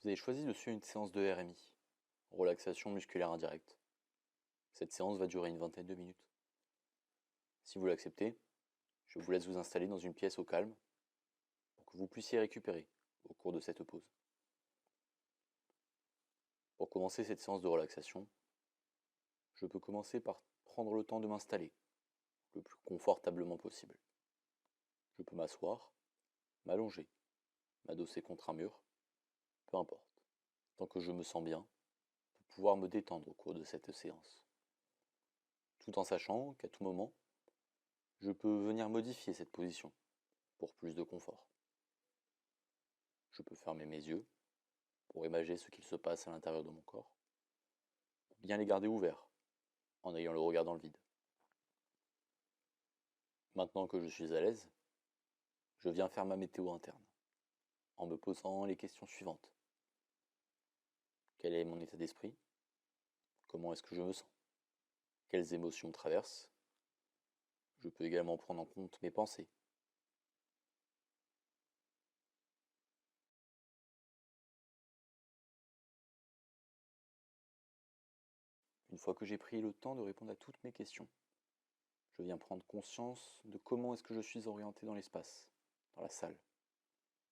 Vous avez choisi de suivre une séance de RMI, relaxation musculaire indirecte. Cette séance va durer une vingtaine de minutes. Si vous l'acceptez, je vous laisse vous installer dans une pièce au calme pour que vous puissiez récupérer au cours de cette pause. Pour commencer cette séance de relaxation, je peux commencer par prendre le temps de m'installer le plus confortablement possible. Je peux m'asseoir, m'allonger, m'adosser contre un mur, peu importe, tant que je me sens bien, pour pouvoir me détendre au cours de cette séance. Tout en sachant qu'à tout moment, je peux venir modifier cette position pour plus de confort. Je peux fermer mes yeux pour imager ce qu'il se passe à l'intérieur de mon corps, ou bien les garder ouverts en ayant le regard dans le vide. Maintenant que je suis à l'aise, je viens faire ma météo interne en me posant les questions suivantes. Quel est mon état d'esprit? Comment est-ce que je me sens? Quelles émotions me traversent? Je peux également prendre en compte mes pensées. Une fois que j'ai pris le temps de répondre à toutes mes questions, je viens prendre conscience de comment est-ce que je suis orienté dans l'espace, dans la salle,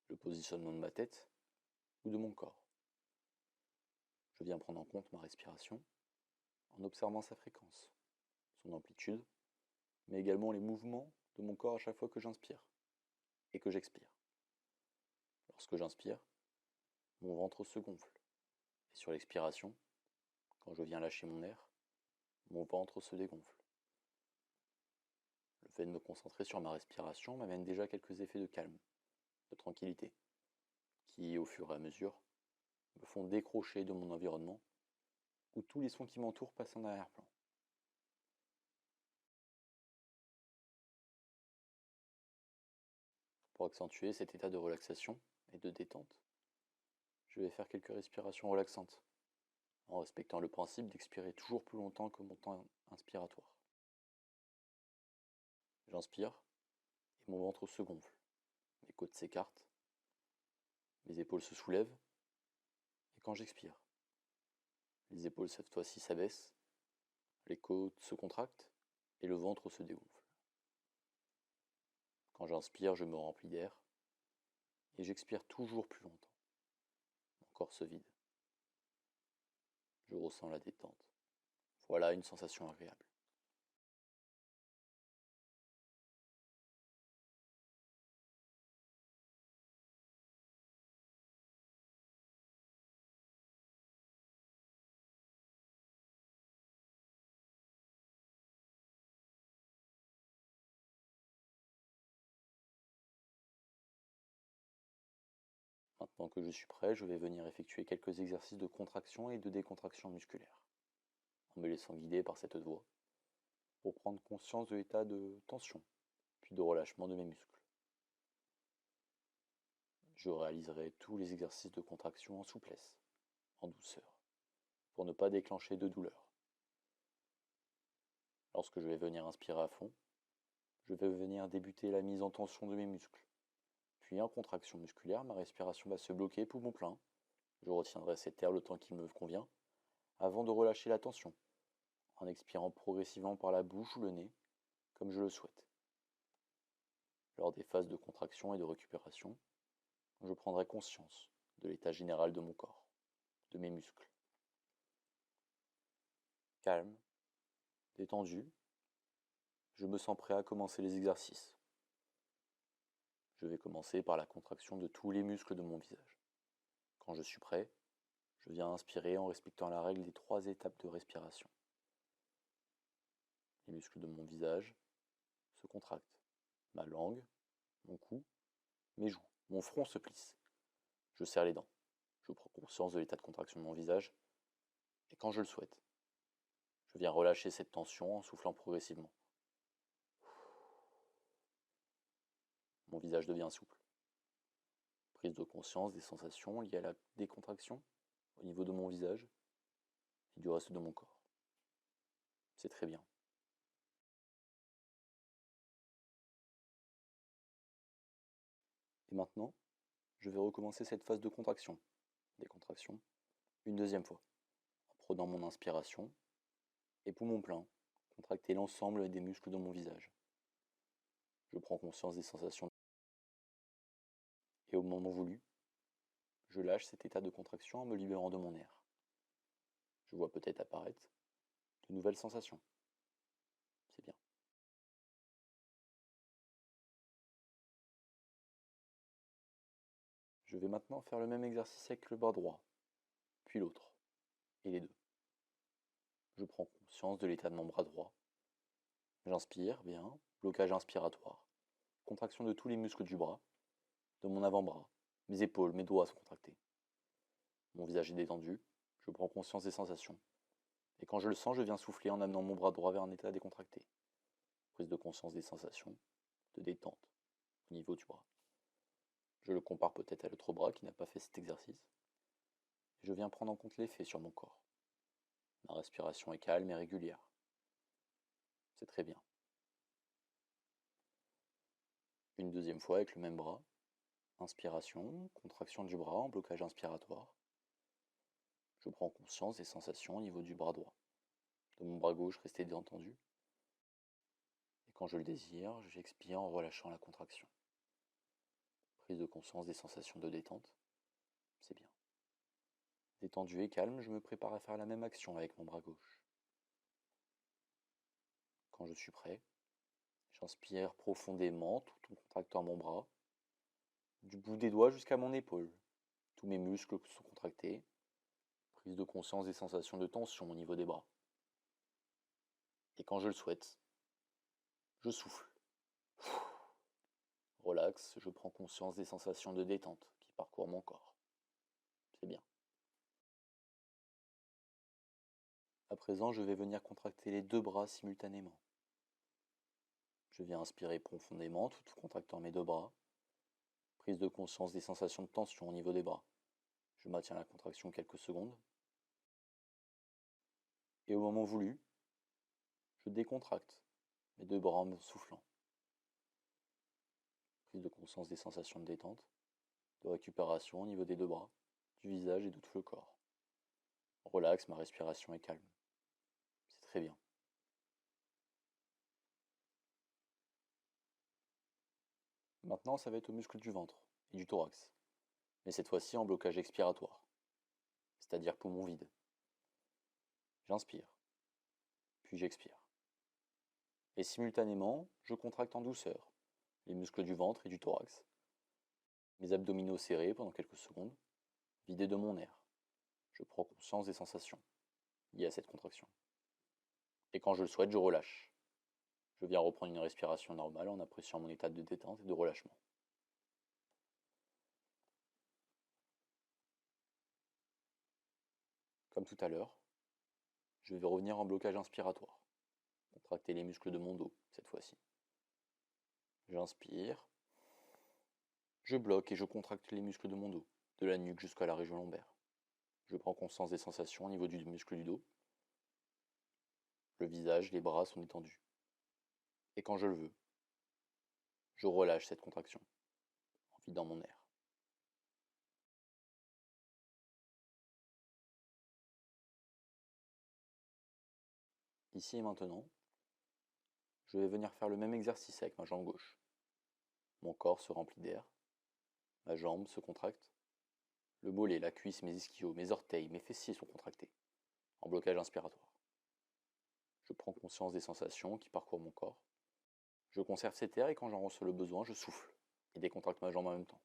le positionnement de ma tête ou de mon corps. Je viens prendre en compte ma respiration en observant sa fréquence, son amplitude, mais également les mouvements de mon corps à chaque fois que j'inspire et que j'expire. Lorsque j'inspire, mon ventre se gonfle, et sur l'expiration, quand je viens lâcher mon air, mon ventre se dégonfle. Le fait de me concentrer sur ma respiration m'amène déjà quelques effets de calme, de tranquillité, qui, au fur et à mesure, me font décrocher de mon environnement, où tous les sons qui m'entourent passent en arrière-plan. Pour accentuer cet état de relaxation et de détente, je vais faire quelques respirations relaxantes, en respectant le principe d'expirer toujours plus longtemps que mon temps inspiratoire. J'inspire, et mon ventre se gonfle, mes côtes s'écartent, mes épaules se soulèvent, et quand j'expire, les épaules cette fois-ci s'abaissent, les côtes se contractent, et le ventre se dégonfle. Quand j'inspire, je me remplis d'air, et j'expire toujours plus longtemps. Mon corps se vide. Je ressens la détente. Voilà une sensation agréable. Maintenant que je suis prêt, je vais venir effectuer quelques exercices de contraction et de décontraction musculaire, en me laissant guider par cette voix, pour prendre conscience de l'état de tension, puis de relâchement de mes muscles. Je réaliserai tous les exercices de contraction en souplesse, en douceur, pour ne pas déclencher de douleur. Lorsque je vais venir inspirer à fond, je vais venir débuter la mise en tension de mes muscles. Puis en contraction musculaire, ma respiration va se bloquer poumon plein. Je retiendrai cet air le temps qu'il me convient, avant de relâcher la tension, en expirant progressivement par la bouche ou le nez, comme je le souhaite. Lors des phases de contraction et de récupération, je prendrai conscience de l'état général de mon corps, de mes muscles. Calme, détendu, je me sens prêt à commencer les exercices. Je vais commencer par la contraction de tous les muscles de mon visage. Quand je suis prêt, je viens inspirer en respectant la règle des 3 étapes de respiration. Les muscles de mon visage se contractent. Ma langue, mon cou, mes joues, mon front se plisse. Je serre les dents. Je prends conscience de l'état de contraction de mon visage. Et quand je le souhaite, je viens relâcher cette tension en soufflant progressivement. Mon visage devient souple. Prise de conscience des sensations liées à la décontraction au niveau de mon visage et du reste de mon corps. C'est très bien. Et maintenant, je vais recommencer cette phase de contraction, décontraction. Une deuxième fois, en prenant mon inspiration, et poumon plein, contracter l'ensemble des muscles de mon visage. Je prends conscience des sensations, et au moment voulu, je lâche cet état de contraction en me libérant de mon air. Je vois peut-être apparaître de nouvelles sensations. C'est bien. Je vais maintenant faire le même exercice avec le bras droit, puis l'autre, et les deux. Je prends conscience de l'état de mon bras droit. J'inspire, bien, blocage inspiratoire. Contraction de tous les muscles du bras, de mon avant-bras. Mes épaules, mes doigts sont contractés. Mon visage est détendu, je prends conscience des sensations. Et quand je le sens, je viens souffler en amenant mon bras droit vers un état décontracté. Prise de conscience des sensations, de détente, au niveau du bras. Je le compare peut-être à l'autre bras qui n'a pas fait cet exercice. Et je viens prendre en compte l'effet sur mon corps. Ma respiration est calme et régulière. C'est très bien. Une deuxième fois avec le même bras. Inspiration, contraction du bras en blocage inspiratoire. Je prends conscience des sensations au niveau du bras droit. De mon bras gauche resté détendu. Et quand je le désire, j'expire en relâchant la contraction. Prise de conscience des sensations de détente. C'est bien. Détendu et calme, je me prépare à faire la même action avec mon bras gauche. Quand je suis prêt, j'inspire profondément tout en contractant mon bras, du bout des doigts jusqu'à mon épaule. Tous mes muscles sont contractés. Prise de conscience des sensations de tension au niveau des bras. Et quand je le souhaite, je souffle. Relax, je prends conscience des sensations de détente qui parcourent mon corps. C'est bien. À présent, je vais venir contracter les deux bras simultanément. Je viens inspirer profondément tout en contractant mes deux bras. Prise de conscience des sensations de tension au niveau des bras. Je maintiens la contraction quelques secondes. Et au moment voulu, je décontracte mes deux bras en me soufflant. Prise de conscience des sensations de détente, de récupération au niveau des deux bras, du visage et de tout le corps. Relax, ma respiration est calme. C'est très bien. Maintenant, ça va être aux muscles du ventre et du thorax, mais cette fois-ci en blocage expiratoire, c'est-à-dire poumon vide. J'inspire, puis j'expire. Et simultanément, je contracte en douceur les muscles du ventre et du thorax, mes abdominaux serrés pendant quelques secondes, vidés de mon air. Je prends conscience des sensations liées à cette contraction. Et quand je le souhaite, je relâche. Je viens reprendre une respiration normale en appréciant mon état de détente et de relâchement. Comme tout à l'heure, je vais revenir en blocage inspiratoire. Contracter les muscles de mon dos, cette fois-ci. J'inspire. Je bloque et je contracte les muscles de mon dos, de la nuque jusqu'à la région lombaire. Je prends conscience des sensations au niveau du muscle du dos. Le visage, les bras sont détendus. Et quand je le veux, je relâche cette contraction, en vidant mon air. Ici et maintenant, je vais venir faire le même exercice avec ma jambe gauche. Mon corps se remplit d'air, ma jambe se contracte, le mollet, la cuisse, mes ischios, mes orteils, mes fessiers sont contractés, en blocage inspiratoire. Je prends conscience des sensations qui parcourent mon corps. Je conserve cet air et quand j'en ressens le besoin, je souffle et décontracte ma jambe en même temps.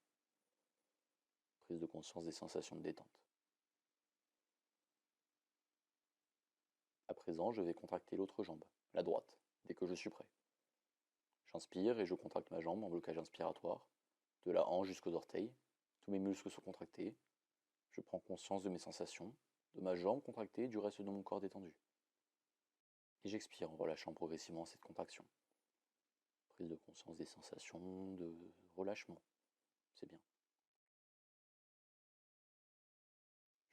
Prise de conscience des sensations de détente. À présent, je vais contracter l'autre jambe, la droite, dès que je suis prêt. J'inspire et je contracte ma jambe en blocage inspiratoire, de la hanche jusqu'aux orteils. Tous mes muscles sont contractés. Je prends conscience de mes sensations, de ma jambe contractée et du reste de mon corps détendu. Et j'expire en relâchant progressivement cette contraction. Prise de conscience des sensations de relâchement. C'est bien.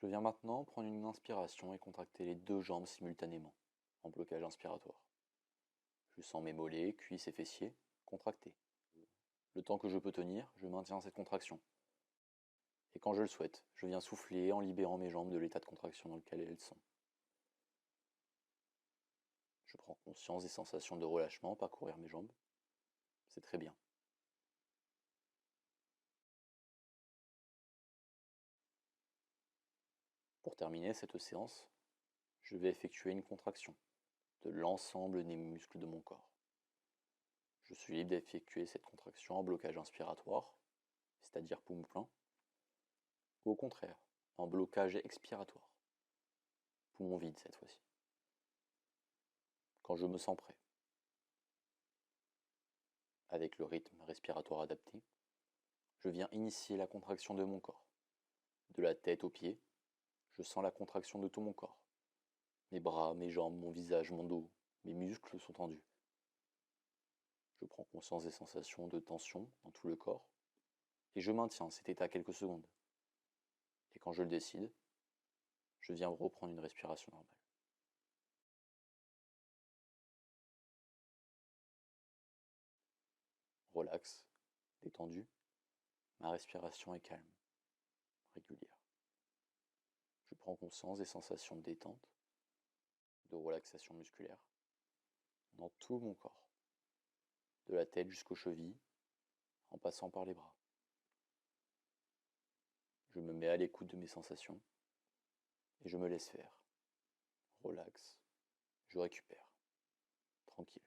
Je viens maintenant prendre une inspiration et contracter les deux jambes simultanément, en blocage inspiratoire. Je sens mes mollets, cuisses et fessiers contractés. Le temps que je peux tenir, je maintiens cette contraction. Et quand je le souhaite, je viens souffler en libérant mes jambes de l'état de contraction dans lequel elles sont. Je prends conscience des sensations de relâchement parcourir mes jambes. C'est très bien. Pour terminer cette séance, je vais effectuer une contraction de l'ensemble des muscles de mon corps. Je suis libre d'effectuer cette contraction en blocage inspiratoire, c'est-à-dire poumon plein, ou au contraire, en blocage expiratoire, poumon vide cette fois-ci. Quand je me sens prêt, avec le rythme respiratoire adapté, je viens initier la contraction de mon corps. De la tête aux pieds, je sens la contraction de tout mon corps. Mes bras, mes jambes, mon visage, mon dos, mes muscles sont tendus. Je prends conscience des sensations de tension dans tout le corps et je maintiens cet état quelques secondes. Et quand je le décide, je viens reprendre une respiration normale. Relax, détendu, ma respiration est calme, régulière. Je prends conscience des sensations de détente, de relaxation musculaire dans tout mon corps, de la tête jusqu'aux chevilles, en passant par les bras. Je me mets à l'écoute de mes sensations et je me laisse faire. Relax, je récupère, tranquille.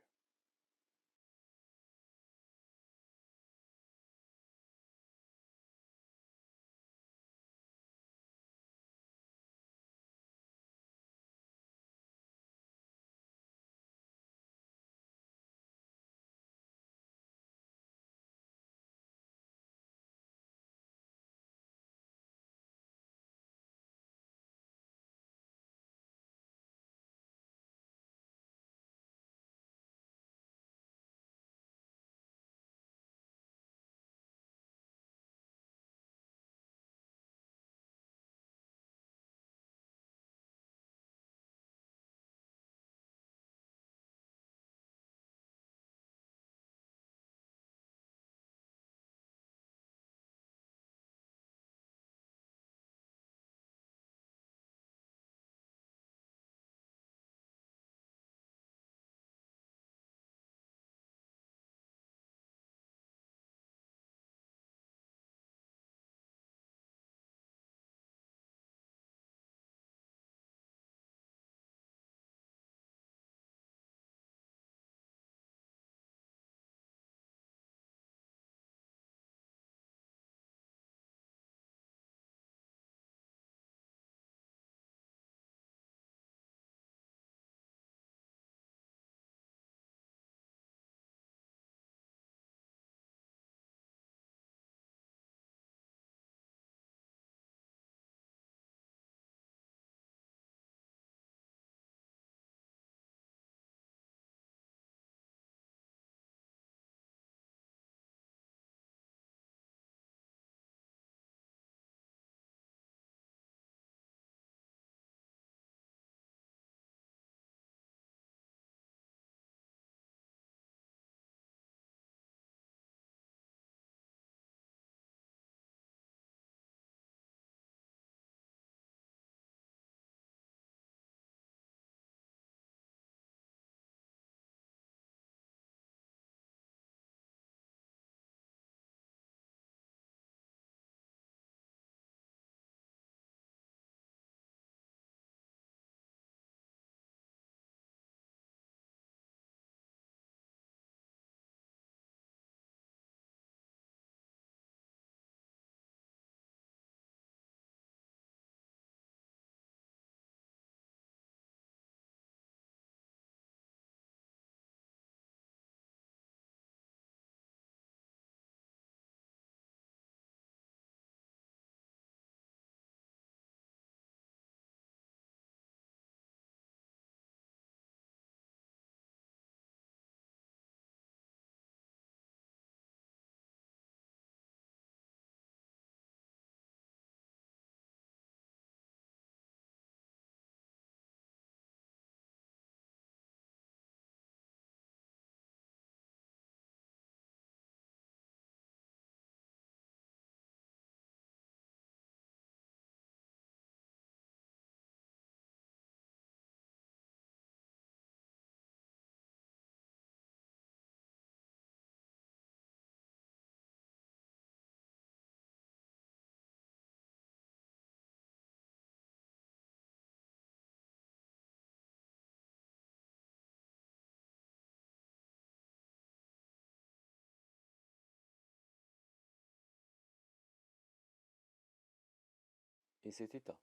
Et cet état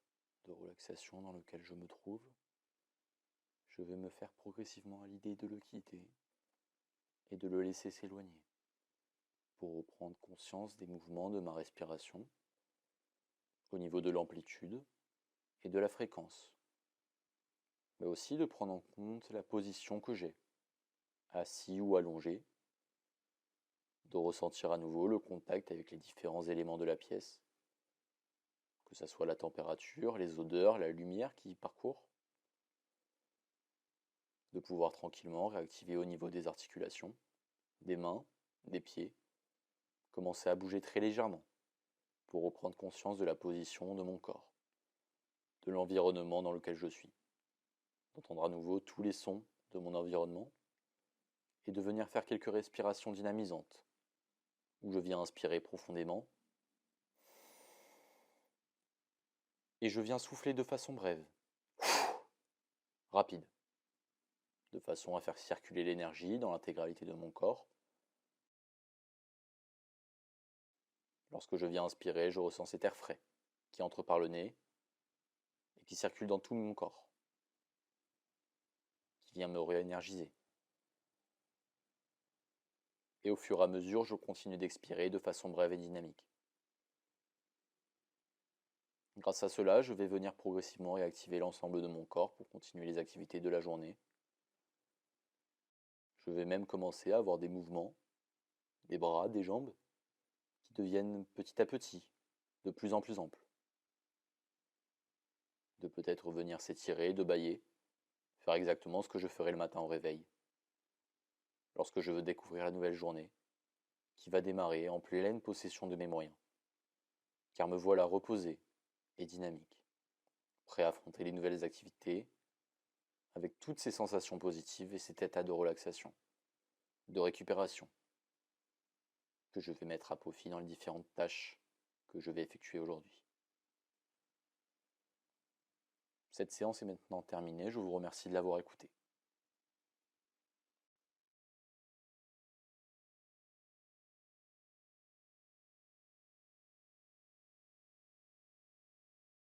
de relaxation dans lequel je me trouve, je vais me faire progressivement à l'idée de le quitter et de le laisser s'éloigner pour reprendre conscience des mouvements de ma respiration au niveau de l'amplitude et de la fréquence, mais aussi de prendre en compte la position que j'ai, assis ou allongé, de ressentir à nouveau le contact avec les différents éléments de la pièce, que ce soit la température, les odeurs, la lumière qui y parcourt, de pouvoir tranquillement réactiver au niveau des articulations, des mains, des pieds, commencer à bouger très légèrement pour reprendre conscience de la position de mon corps, de l'environnement dans lequel je suis, d'entendre à nouveau tous les sons de mon environnement et de venir faire quelques respirations dynamisantes, où je viens inspirer profondément et je viens souffler de façon brève, rapide, de façon à faire circuler l'énergie dans l'intégralité de mon corps. Lorsque je viens inspirer, je ressens cet air frais qui entre par le nez et qui circule dans tout mon corps, qui vient me réénergiser. Et au fur et à mesure, je continue d'expirer de façon brève et dynamique. Grâce à cela, je vais venir progressivement réactiver l'ensemble de mon corps pour continuer les activités de la journée. Je vais même commencer à avoir des mouvements, des bras, des jambes, qui deviennent petit à petit de plus en plus amples. De peut-être venir s'étirer, de bâiller, faire exactement ce que je ferai le matin au réveil, lorsque je veux découvrir la nouvelle journée, qui va démarrer en pleine possession de mes moyens. Car me voilà reposé et dynamique, prêt à affronter les nouvelles activités, avec toutes ces sensations positives et cet état de relaxation, de récupération, que je vais mettre à profit dans les différentes tâches que je vais effectuer aujourd'hui. Cette séance est maintenant terminée, je vous remercie de l'avoir écoutée.